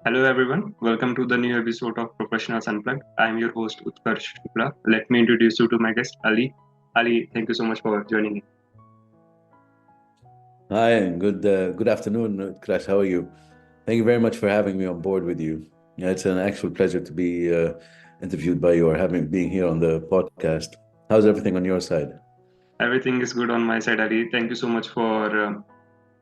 Hello everyone, welcome to the new episode of Professionals Unplugged. I am your host Utkarsh Shukla. Let me introduce you to my guest Ali. Ali, thank you so much for joining me. Hi, and good afternoon, Crash. How are you? Thank you very much for having me on board with you. Yeah, it's an actual pleasure to be interviewed by you or having being here on the podcast. How's everything on your side? Everything is good on my side, Ali. Thank you so much for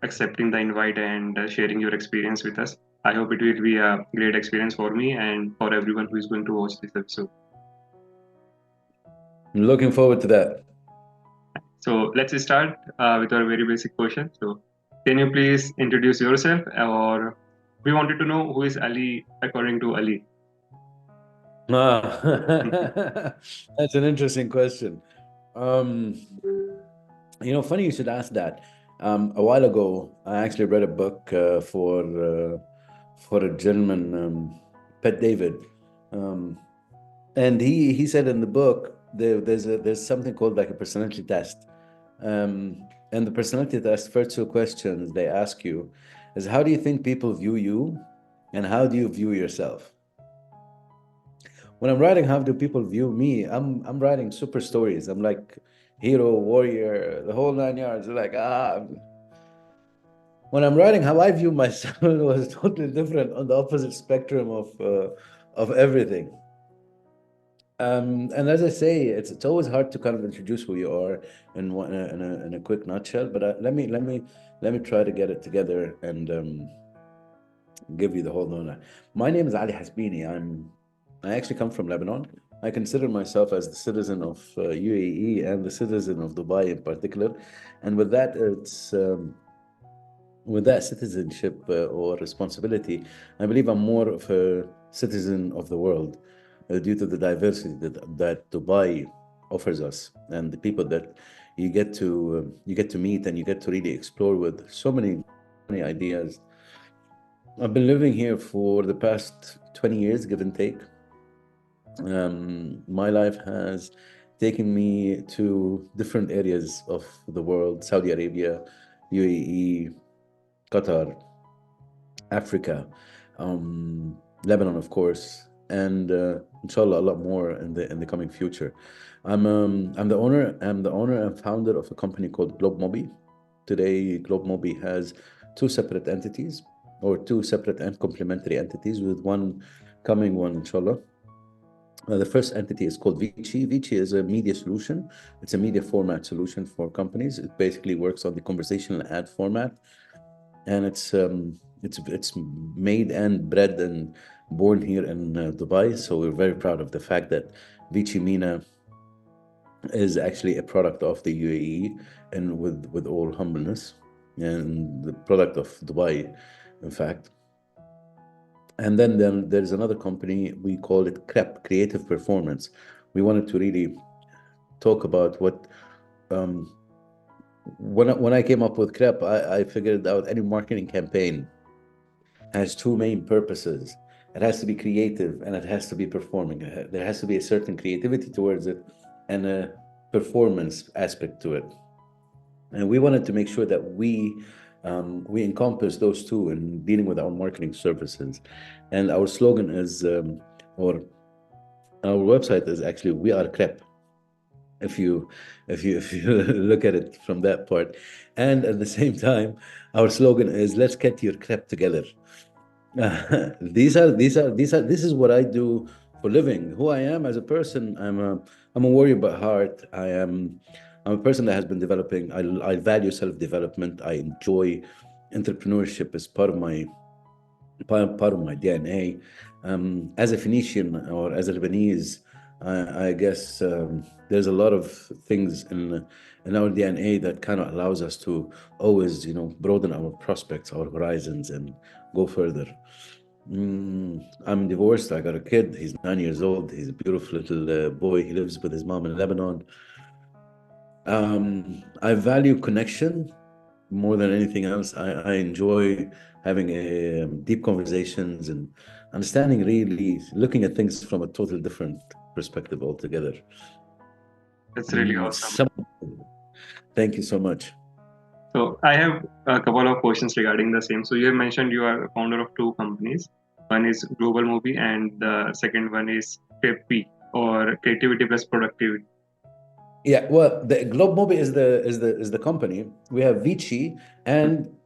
accepting the invite and sharing your experience with us. I hope it will be a great experience for me and for everyone who is going to watch this episode. Looking forward to that. So let's start with our very basic question. So, can you please introduce yourself, or we wanted to know who is Ali according to Ali? Ah, that's an interesting question. Um, Funny you should ask that. A while ago, I actually read a book for a gentleman, Pet David. Um, And he said in the book there's something called like a personality test, and the personality test first two questions they ask you is how do you think people view you, and how do you view yourself? When I'm writing how do people view me, I'm writing super stories. I'm like hero, warrior, the whole nine yards. Like when I'm writing how I view myself it was totally different on the opposite spectrum of everything. And as I say, it's always hard to kind of introduce who you are in a quick nutshell. But let me try to get it together and give you the whole donut. My name is Ali Hasbini. I actually come from Lebanon. I consider myself as the citizen of UAE and the citizen of Dubai in particular. And with that citizenship or responsibility, I believe I'm more of a citizen of the world due to the diversity that Dubai offers us and the people that you get to meet and you get to really explore with so many ideas. I've been living here for the past 20 years, give and take. My life has taken me to different areas of the world: Saudi Arabia, UAE, Qatar, Africa, Lebanon, of course, and inshallah, a lot more in the coming future. I'm the owner and founder of a company called Globe Mobi. Today, Globe Mobi has two separate entities, or two separate and complementary entities, with one coming one, inshallah. The first entity is called Vici. Vici is a media solution. It's a media format solution for companies. It basically works on the conversational ad format, and it's made and bred and born here in Dubai. So we're very proud of the fact that Vici Mina is actually a product of the UAE, and with all humbleness, and the product of Dubai, in fact. And then there's another company, we call it CREP, Creative Performance. We wanted to really talk about what um, when I came up with CREP, I figured out any marketing campaign has two main purposes. It has to be creative and it has to be performing. There has to be a certain creativity towards it and a performance aspect to it. And we wanted to make sure that we encompass those two in dealing with our marketing services. And our slogan is, or our website is actually "We Are Crep." If you if you look at it from that part, and at the same time, our slogan is "Let's get your crep together." This is what I do for living. Who I am as a person. I'm a warrior by heart. I'm a person that has been developing. I value self development. I enjoy entrepreneurship as part of my DNA. As a Phoenician or as a Lebanese, I guess there's a lot of things in our DNA that kind of allows us to always, broaden our prospects, our horizons, and go further. I'm divorced. I got a kid. He's 9 years old. He's a beautiful little boy. He lives with his mom in Lebanon. I value connection more than anything else. I enjoy having deep conversations and understanding, really looking at things from a totally different perspective altogether. That's really awesome. Some, Thank you so much. So I have a couple of questions regarding the same. So you have mentioned you are a founder of two companies. One is Global Mobi, and the second one is KP, or Creativity Plus Productivity. Yeah, well, the Globe Mobi is the company. We have Vici Hmm. and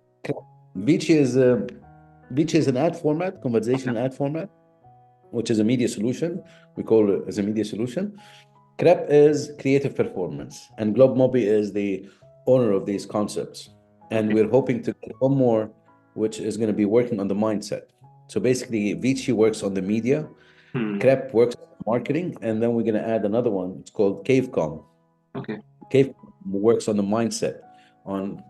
Vici is an ad format, Okay. conversational ad format, which is a media solution. We call it as a media solution. Crep is creative performance, and Globe Mobi is the owner of these concepts. And Okay. we're hoping to get one more, which is going to be working on the mindset. So basically, Vici works on the media, Hmm. Crep works on marketing, and then we're going to add another one. It's called CaveCom. Okay. Cave works on the mindset. On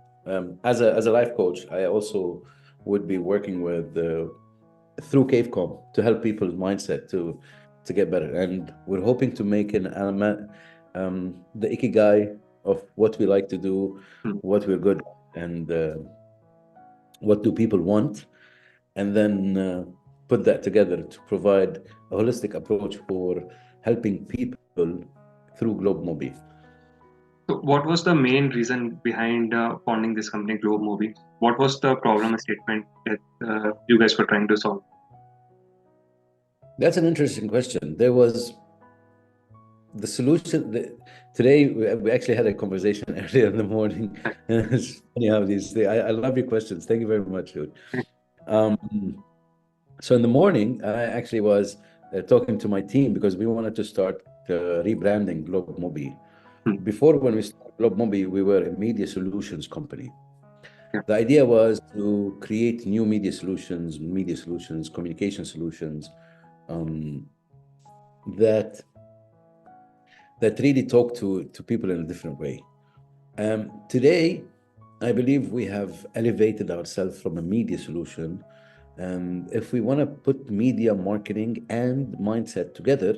as a life coach, I also would be working with through CaveCom to help people's mindset to get better. And we're hoping to make an element, the ikigai of what we like to do, Hmm. what we're good at, and what do people want, and then put that together to provide a holistic approach for helping people through Globe Mobi. So, what was the main reason behind founding this company, Globe Mobi? What was the problem statement that you guys were trying to solve? That's an interesting question. There was the solution. Today, we actually had a conversation earlier in the morning. And it's funny how these things, I love your questions. Thank you very much, dude. Um, so in the morning, I actually was talking to my team because we wanted to start rebranding Globe Mobi. Hmm. Before, when we started Globe Mobi, we were a media solutions company. Yeah. The idea was to create new media solutions, communication solutions, um, that really talk to people in a different way. Today, I believe we have elevated ourselves from a media solution. If we want to put media marketing and mindset together,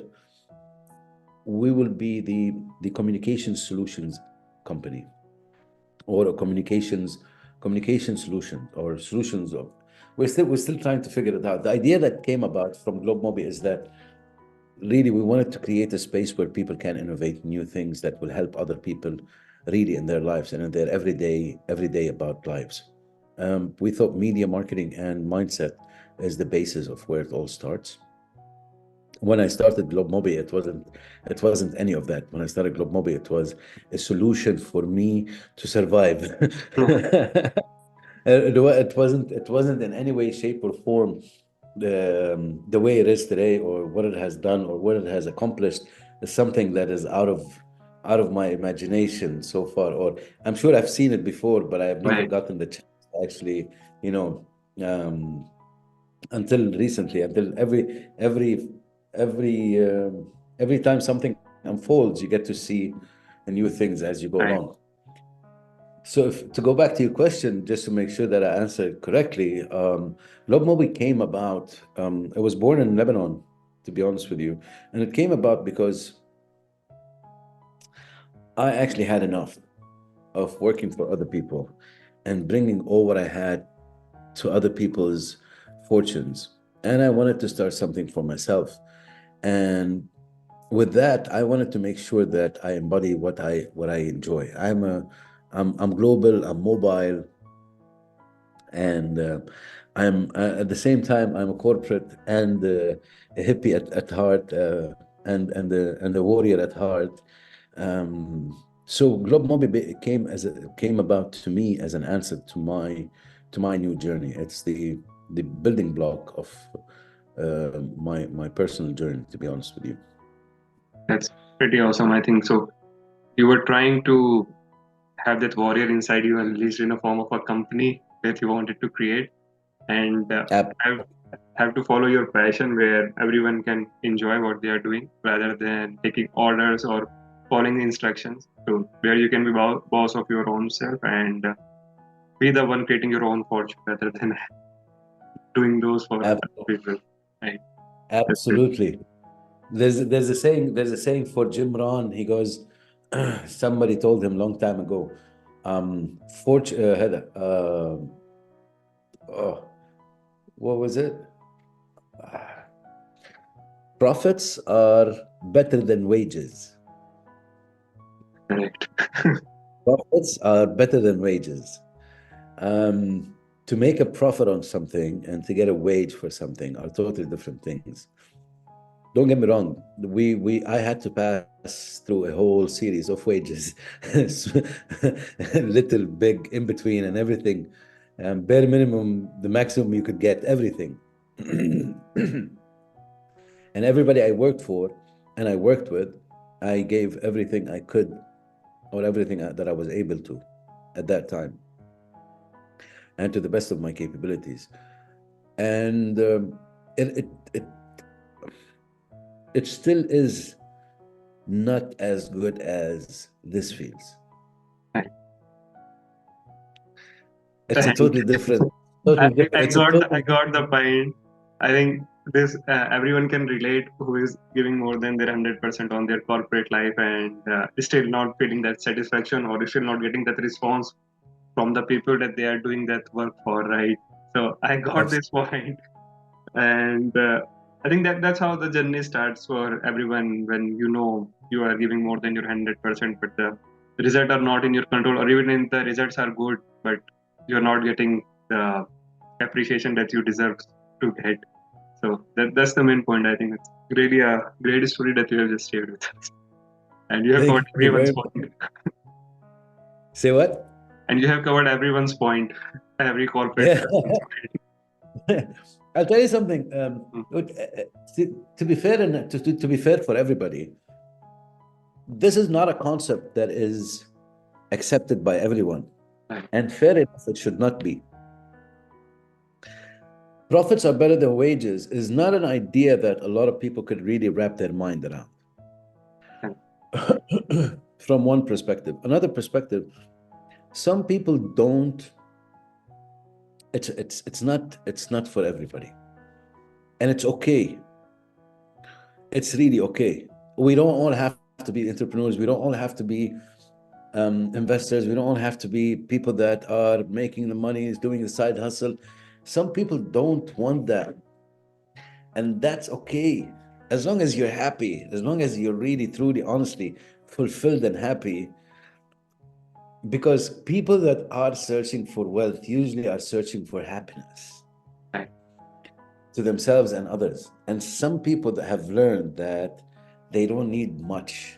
we will be the communication solutions company, or a communication solution, or solutions of. We're still trying to figure it out. The idea that came about from Globe Mobi is that really we wanted to create a space where people can innovate new things that will help other people really in their lives and in their everyday about lives. We thought media marketing and mindset is the basis of where it all starts. When I started Globe Mobi, it wasn't any of that. When I started Globe Mobi, it was a solution for me to survive. It wasn't in any way, shape, or form the way it is today, or what it has done, or what it has accomplished. Is something that is out of my imagination so far. Or I'm sure I've seen it before, but I have never Right. gotten the chance to actually, you know, um, until recently. Until every time something unfolds, you get to see new things as you go Right. along. So, to go back to your question, just to make sure that I answered correctly, Globe Mobi came about. It was born in Lebanon, to be honest with you, and it came about because I actually had enough of working for other people and bringing all what I had to other people's fortunes, and I wanted to start something for myself. And with that, I wanted to make sure that I embody what I enjoy. I'm global, I'm mobile, and at the same time I'm a corporate and a hippie at heart, and a warrior at heart. So Globe Mobi came about to me as an answer to my new journey. It's the building block of my personal journey, to be honest with you. That's pretty awesome, I think. So, you were trying to have that warrior inside you and released in a form of a company that you wanted to create, and Ab- have to follow your passion where everyone can enjoy what they are doing rather than taking orders or following the instructions. So, where you can be boss of your own self and be the one creating your own fortune rather than doing those for ab- other people. Right. That's it. Absolutely. There's a saying for Jim Rohn. He goes, somebody told him long time ago, had oh, what was it? Profits are better than wages. Correct. Profits are better than wages. Um, to make a profit on something and to get a wage for something are totally different things. Don't get me wrong. I had to pass through a whole series of wages, little, big, in between, and everything. Bare minimum, the maximum you could get, everything. And everybody I worked for and I worked with, I gave everything I could, or everything that I was able to at that time, and to the best of my capabilities. And it, it, it, it still is not as good as this feels. Right. It's a totally different, I it's a got I totally got the different. point. I think this everyone can relate who is giving more than their 100% on their corporate life and still not feeling that satisfaction or still not getting that response from the people that they are doing that work for, right? So I got Abs- this point, and I think that's how the journey starts for everyone when you know you are giving more than your 100%, but the results are not in your control, or even if the results are good, but you're not getting the appreciation that you deserve to get. So that's the main point. I think it's really a great story that you have just shared with us, and you have Thank covered you everyone's very much. point, Say what? and you have covered everyone's point, every corporate Yeah. person's I'll tell you something. point. Look, to be fair and to be fair for everybody, this is not a concept that is accepted by everyone. Right. And fair enough, it should not be. Profits are better than wages is not an idea that a lot of people could really wrap their mind around. Right. From one perspective. Another perspective, some people don't, it's not for everybody. And it's okay. It's really okay. We don't all have to be entrepreneurs. We don't all have to be investors. We don't all have to be people that are making the money, is doing the side hustle. Some people don't want that. And that's okay. As long as you're happy, as long as you're really, truly, honestly fulfilled and happy, because people that are searching for wealth usually are searching for happiness Right. to themselves and others. And some people that have learned that they don't need much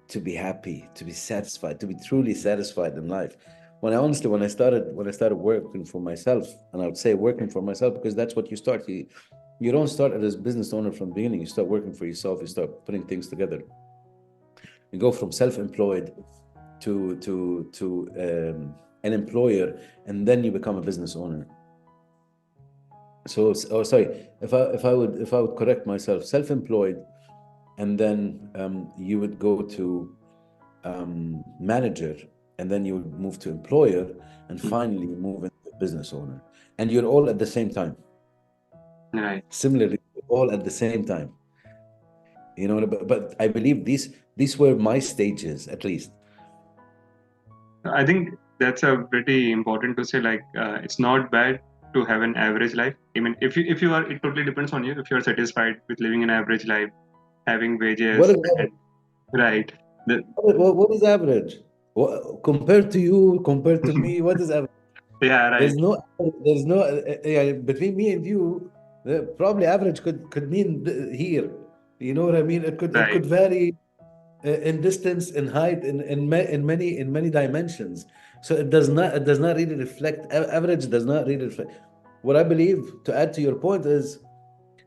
to be happy, to be satisfied, to be truly satisfied in life. When I started working for myself, and I would say working for myself because that's what you start. You don't start as a business owner from the beginning. You start working for yourself. You start putting things together. You go from self-employed to an employer, and then you become a business owner. So, oh, sorry, if I would correct myself, self-employed, and then you would go to manager, and then you would move to employer, and Mm. finally you move into business owner, and you're all at the same time. Right. Similarly, all at the same time. You know, but I believe these were my stages at least. I think that's a pretty important to say. Like, it's not bad to have an average life. I mean, if you are, it totally depends on you. If you are satisfied with living an average life, having What wages, is and right, the, what is average? Compared to you, compared to me, what is average? yeah, right, There's no yeah, between me and you, probably average could mean here. You know what I mean? It right, could vary in distance, in height, in many dimensions. So it does not really reflect, average does not really reflect. What I believe, to add to your point, is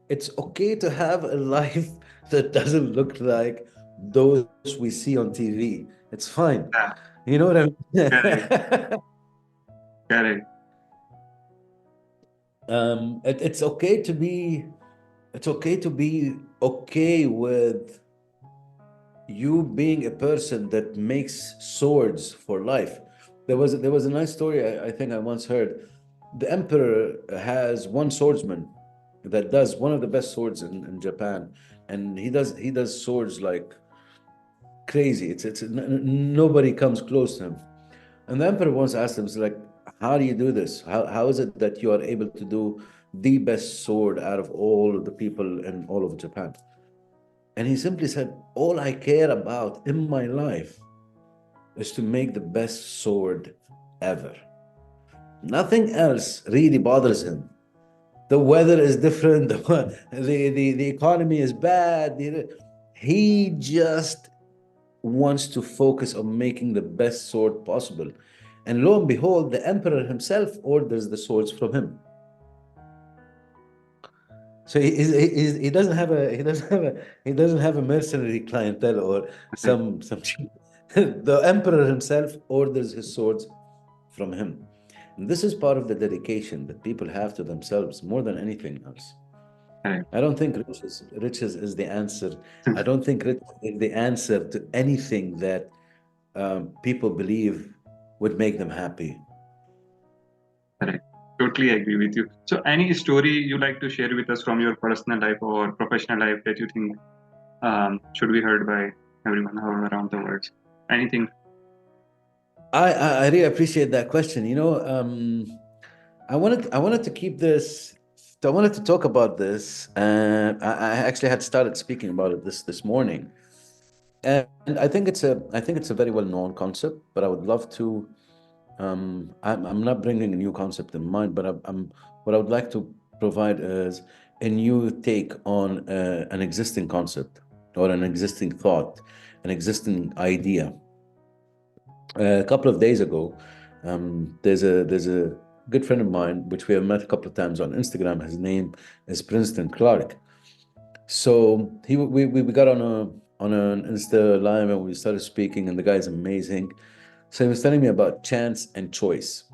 it's okay to have a life that doesn't look like those we see on TV. It's fine. yeah, You know what I correct, mean? correct, It's okay to be, it's okay to be okay with you being a person that makes swords for life. There was a nice story I think I once heard. The emperor has one swordsman that does one of the best swords in Japan, and he does swords like crazy. Nobody comes close to him. And the emperor once asked him, like, how do you do this? How is it that you are able to do the best sword out of all of the people in all of Japan? And he simply said, all I care about in my life is to make the best sword ever. Nothing else really bothers him. The weather is different. The economy is bad. He just wants to focus on making the best sword possible. And lo and behold, the emperor himself orders the swords from him. So he doesn't have a he doesn't have a mercenary clientele or Right. some cheap. The emperor himself orders his swords from him. And this is part of the dedication that people have to themselves more than anything else. Right. I don't think riches is the answer. I don't think riches is the answer to anything that people believe would make them happy. Correct. Totally agree with you. So, any story you like to share with us from your personal life or professional life that you think should be heard by everyone around the world? Anything? I really appreciate that question. I wanted to keep this. I wanted to talk about this, and I actually had started speaking about it this morning. And I think it's a very well known concept, but I would love to. I'm not bringing a new concept in mind, but what I would like to provide is a new take on an existing concept or an existing thought, an existing idea. A couple of days ago, there's a good friend of mine, which we have met a couple of times on Instagram. His name is Princeton Clark. So we got on an Insta live and we started speaking, and the guy's amazing. So he was telling me about chance and choice,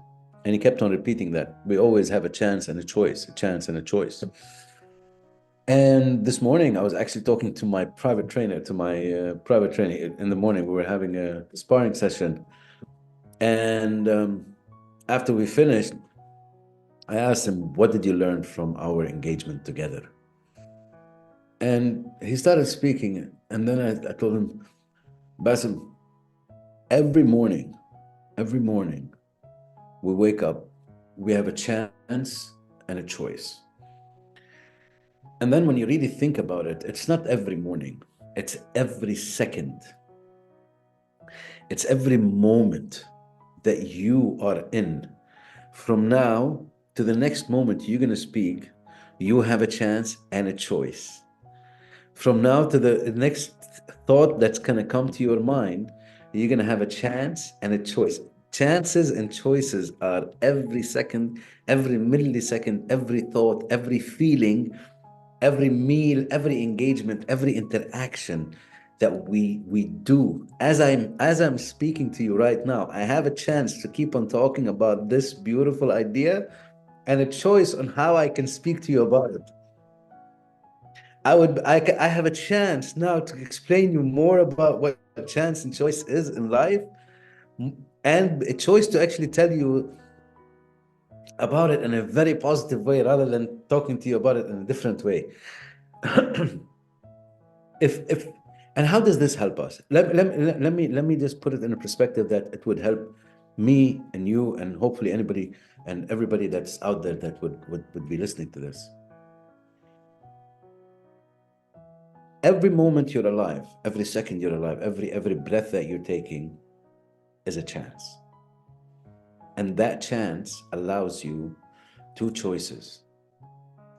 and he kept on repeating that we always have a chance and a choice, a chance and a choice. And this morning, I was actually talking to my private trainer, to my private trainer in the morning. We were having a sparring session, and after we finished, I asked him, "What did you learn from our engagement together?" And he started speaking, and then I told him, "Basim, every morning, every morning, we wake up, we have a chance and a choice. And then when you really think about it, it's not every morning, it's every second, it's every moment that you are in. From now to the next moment you're going to speak, you have a chance and a choice. From now to the next thought that's going to come to your mind, you're going to have a chance and a choice. Chances and choices are every second, every millisecond, every thought, every feeling, every meal, every engagement, every interaction that we do. As I'm speaking to you right now, I have a chance to keep on talking about this beautiful idea and a choice on how I can speak to you about it. I have a chance now to explain you more about what chance and choice is in life, and a choice to actually tell you about it in a very positive way rather than talking to you about it in a different way. if And how does this help us? Let me just put it in a perspective that it would help me and you and hopefully anybody and everybody that's out there that would be listening to this. Every moment you're alive, every second you're alive, every breath that you're taking is a chance. And that chance allows you two choices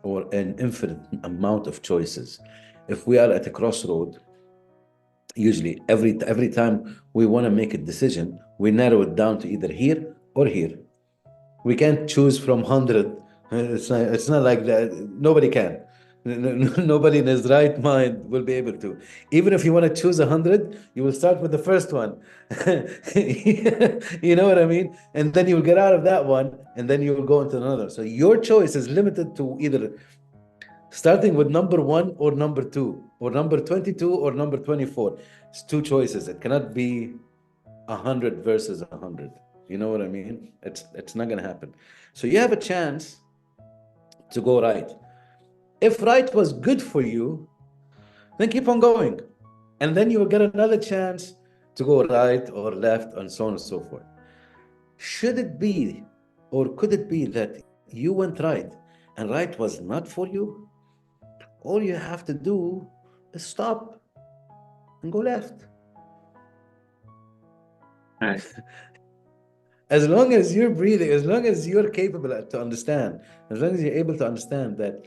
or an infinite amount of choices. If we are at a crossroad, usually every time we want to make a decision, we narrow it down to either here or here. We can't choose from 100. It's not like that. Nobody can. Nobody in his right mind will be able to. Even if you want to choose 100, you will start with the first one. You know what I mean? And then you'll get out of that one, and then you will go into another. So your choice is limited to either starting with number one or number two, or number 22 or number 24. It's two choices. It cannot be 100 versus 100. You know what I mean? It's not gonna happen. So you have a chance to go right. If right was good for you, then keep on going. And then you will get another chance to go right or left and so on and so forth. Should it be, or could it be that you went right and right was not for you? All you have to do is stop and go left. Right. As long as you're breathing, as long as you're capable to understand, as long as you're able to understand that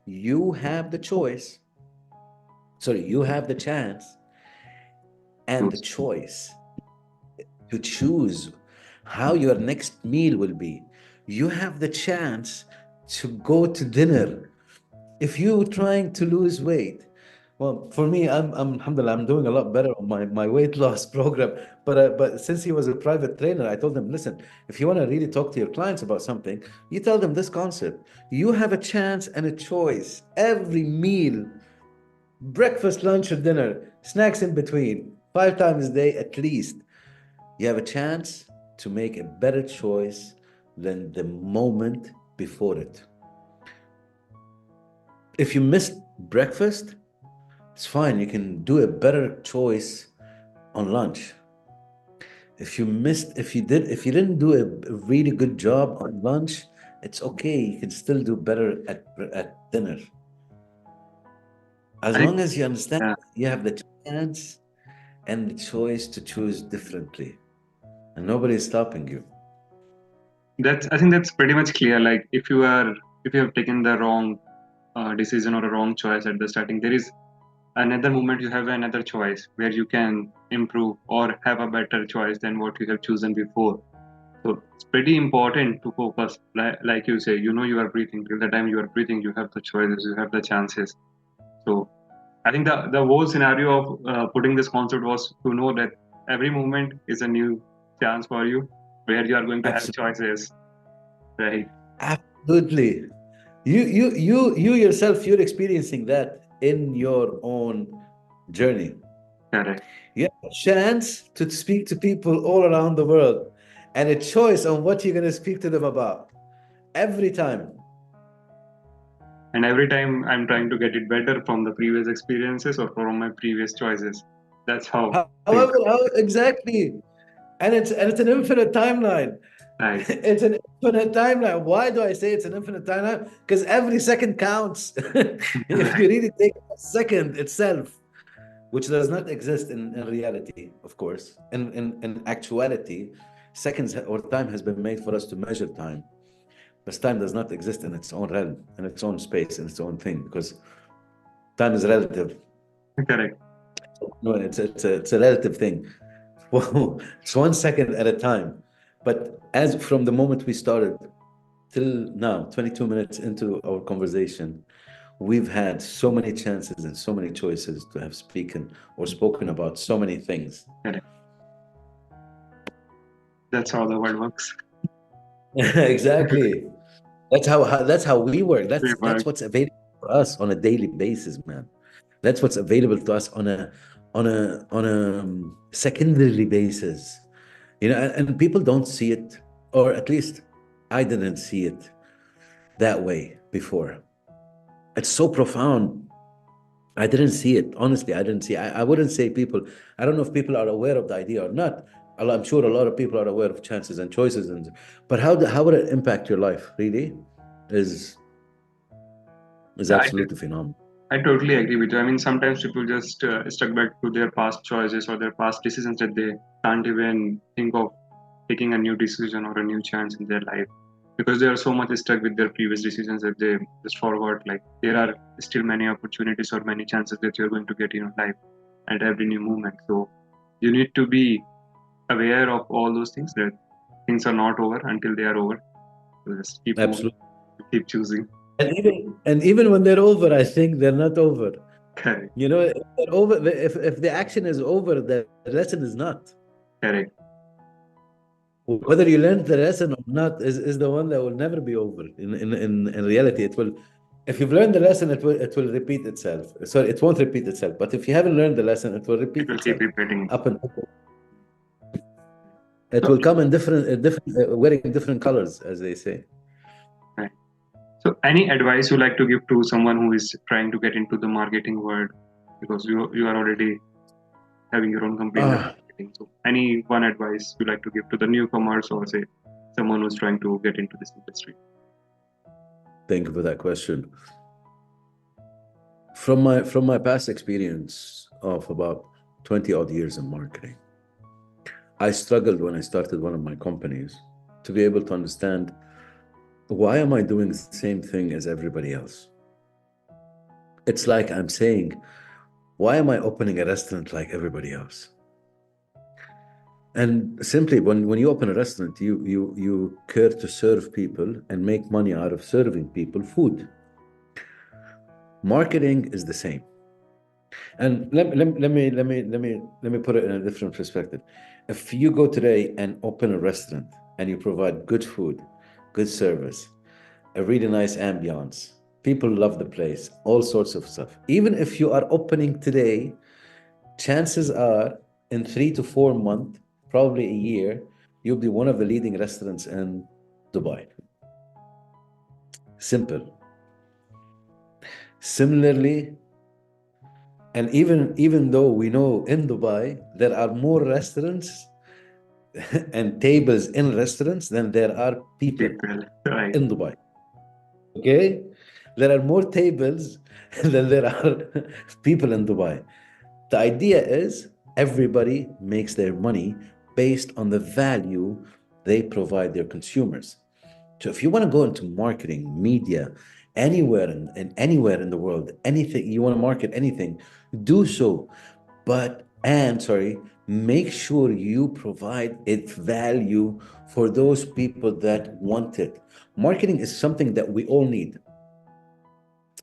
you have the choice, sorry, you have the chance and the choice to choose how your next meal will be. You have the chance to go to dinner. If you're trying to lose weight, well, for me, alhamdulillah, I'm doing a lot better on my weight loss program. But since he was a private trainer, I told him, listen, if you want to really talk to your clients about something, you tell them this concept. You have a chance and a choice every meal, breakfast, lunch, or dinner, snacks in between, 5 times a day at least. You have a chance to make a better choice than the moment before it. If you missed breakfast, it's fine. You can do a better choice on lunch. If you didn't do a really good job on lunch, it's okay. You can still do better at dinner. As I think long as you understand, yeah, you have the chance and the choice to choose differently, and nobody is stopping you. I think that's pretty much clear. Like if you have taken the wrong decision or a wrong choice at the starting, there is another moment you have another choice where you can improve or have a better choice than what you have chosen before. So it's pretty important to focus, like you say, you know, you are breathing. Till the time you are breathing, you have the choices, you have the chances. So I think the whole scenario of putting this concept was to know that every moment is a new chance for you, where you are going to have Absolutely. choices, right? Absolutely. You yourself, you're experiencing that in your own journey. Correct. You have a chance to speak to people all around the world and a choice on what you're going to speak to them about every time. And every time I'm trying to get it better from the previous experiences or from my previous choices. That's how things However, exactly. And it's an infinite timeline. are. Right. It's an infinite timeline. Why do I say it's an infinite timeline? Because every second counts. If you really take a second itself, which does not exist in reality, of course. In actuality, seconds or time has been made for us to measure time. But time does not exist in its own realm, in its own space, in its own thing, because time is relative. Correct. No, it's a relative thing. Well, it's 1 second at a time. But as from the moment we started till now, 22 minutes into our conversation, we've had so many chances and so many choices to have spoken about so many things. Correct. That's how the world works. Exactly. That's how we work. We That's work. what's available for us on a daily basis, man. That's what's available to us on a secondary basis. And people don't see it, or at least I didn't see it that way before. It's so profound. I didn't see it. Honestly, I didn't see. I wouldn't say people. I don't know if people are aware of the idea or not. I'm sure a lot of people are aware of chances and choices, but how would it impact your life? Really, is is Yeah, absolutely phenomenal. I totally agree with you. I mean, sometimes people just stuck back to their past choices or their past decisions that they can't even think of taking a new decision or a new chance in their life because they are so much stuck with their previous decisions that they just forgot. Like there are still many opportunities or many chances that you're going to get in your life at every new moment. So you need to be aware of all those things that things are not over until they are over. So just keep moving, Absolutely. keep choosing. And even when they're over, I think they're not over. Correct, If they're over, if the action is over, the lesson is not. correct. Whether you learned the lesson or not is the one that will never be over. In reality, it will. If you've learned the lesson, it will repeat itself. Sorry, it won't repeat itself. But if you haven't learned the lesson, it will It repeat will keep itself. repeating. Up and it So, will come in different, wearing different colors, as they say. right. So, any advice you like to give to someone who is trying to get into the marketing world? Because you are already having your own company in the Ah, marketing. So, any one advice you like to give to the newcomers or say someone who's trying to get into this industry? thank you for that question. From my past experience of about 20 odd years in marketing, I struggled when I started one of my companies to be able to understand, why am I doing the same thing as everybody else? It's like I'm saying, why am I opening a restaurant like everybody else? And simply, when you open a restaurant, you care to serve people and make money out of serving people food. Marketing is the same. And let me put it in a different perspective. If you go today and open a restaurant and you provide good food, good service, a really nice ambiance, people love the place, all sorts of stuff. Even if you are opening today, chances are in 3 to 4 months, probably a year, you'll be one of the leading restaurants in Dubai. Simple. Similarly, and even though we know in Dubai there are more restaurants and tables in restaurants than there are people People, right? in Dubai. Okay? There are more tables than there are people in Dubai. The idea is everybody makes their money based on the value they provide their consumers. So if you want to go into marketing, media, anywhere in anywhere in the world, anything you want to market anything, do so. Make sure you provide its value for those people that want it. Marketing is something that we all need.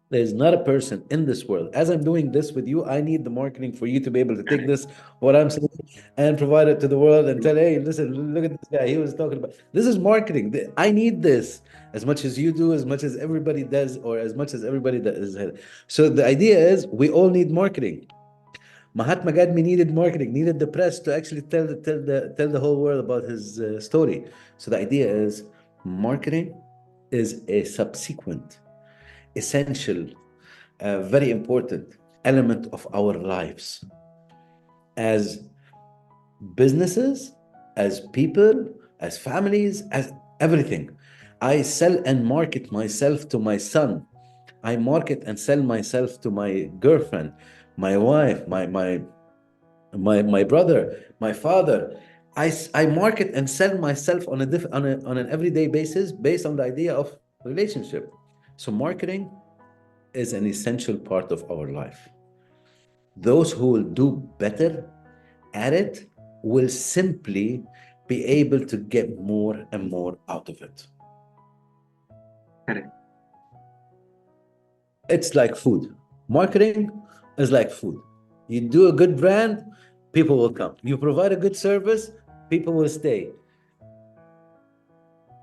There's not a person in this world. As I'm doing this with you, I need the marketing for you to be able to take Correct. this, what I'm saying, and provide it to the world and tell, hey, listen, look at this guy. He was talking about this is marketing. I need this as much as you do, as much as everybody does, or as much as everybody does. So the idea is we all need marketing. Mahatma Gandhi needed marketing, needed the press to actually tell the whole world about his story. So the idea is marketing is a subsequent, essential, very important element of our lives as businesses, as people, as families, as everything. I sell and market myself to my son. I market and sell myself to my girlfriend, my wife, my brother, my father. I market and sell myself on an everyday basis based on the idea of relationship. So marketing is an essential part of our life. Those who will do better at it will simply be able to get more and more out of it. Correct. It's like food. Marketing is like food. You do a good brand, people will come. You provide a good service, people will stay.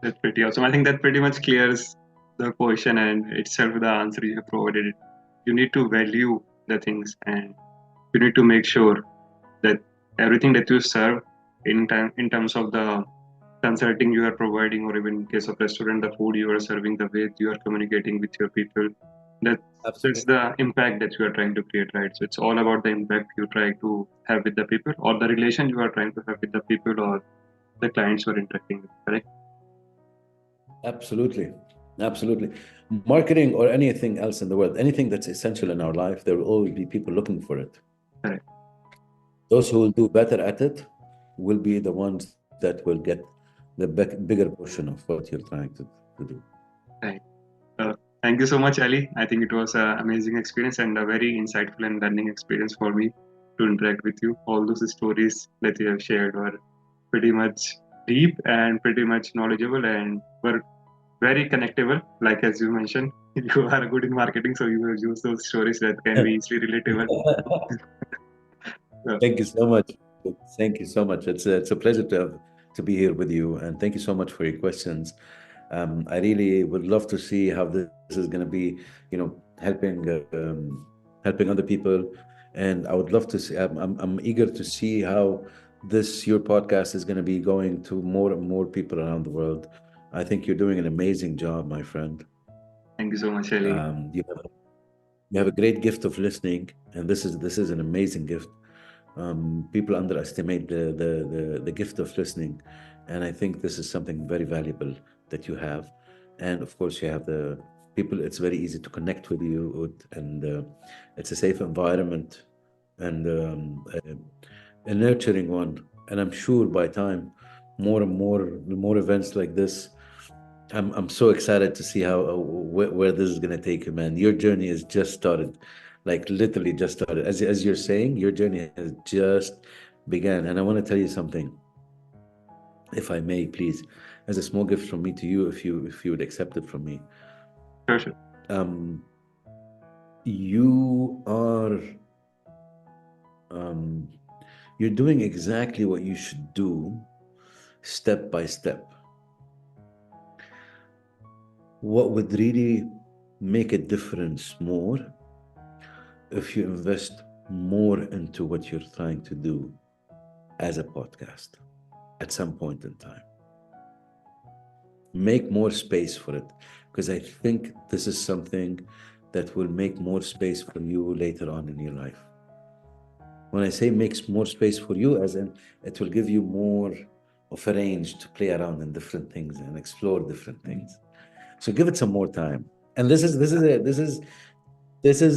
That's pretty awesome. I think that pretty much clears the question and itself the answer you have provided. You need to value the things, and you need to make sure that everything that you serve in terms of the consulting you are providing, or even in case of restaurant, the food you are serving, the way you are communicating with your people, that that's Absolutely. the impact that you are trying to create, right? So it's all about the impact you try to have with the people, or the relation you are trying to have with the people or the clients you are interacting with, correct? Absolutely. Absolutely. Marketing or anything else in the world, anything that's essential in our life, there will always be people looking for it. Correct. Those who will do better at it will be the ones that will get the bigger portion of what you're trying to do. Right. Uh, Thank you so much, Ali. I think it was an amazing experience and a very insightful and learning experience for me to interact with you. All those stories that you have shared were pretty much deep and pretty much knowledgeable and were very connectable. Like as you mentioned, you are good in marketing, so you will use those stories that can be easily relatable. So, Thank you so much. Thank you so much. It's a pleasure to be here with you, and thank you so much for your questions. I really would love to see how this is going to be, helping other people, and I would love to see. I'm eager to see how this your podcast is going to be going to more and more people around the world. I think you're doing an amazing job, my friend. thank you so much, Ali. You have a great gift of listening, and this is an amazing gift. People underestimate the gift of listening, and I think this is something very valuable that you have. And of course, you have the people. It's very easy to connect with you, and it's a safe environment and a nurturing one. And I'm sure by time more and more events like this, I'm so excited to see how where this is gonna take you, man. Your journey has just started, like literally just started. As you're saying, your journey has just began. And I want to tell you something, if I may, please, as a small gift from me to you, if you would accept it from me. Sure, sure. Um, you are um, you're doing exactly what you should do, step by step. What would really make a difference more if you invest more into what you're trying to do as a podcast at some point in time. Make more space for it, because I think this is something that will make more space for you later on in your life. When I say makes more space for you, as in it will give you more of a range to play around in different things and explore different things. So give it some more time. And this is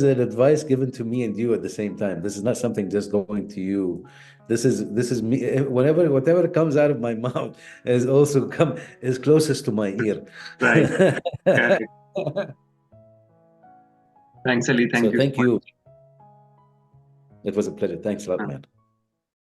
an advice given to me and you at the same time. This is not something just going to you. This is me. Whatever comes out of my mouth is also come is closest to my ear. Right. Correct. Thanks, Ali. So Thank you so thank much. you. It was a pleasure. Thanks a lot, man.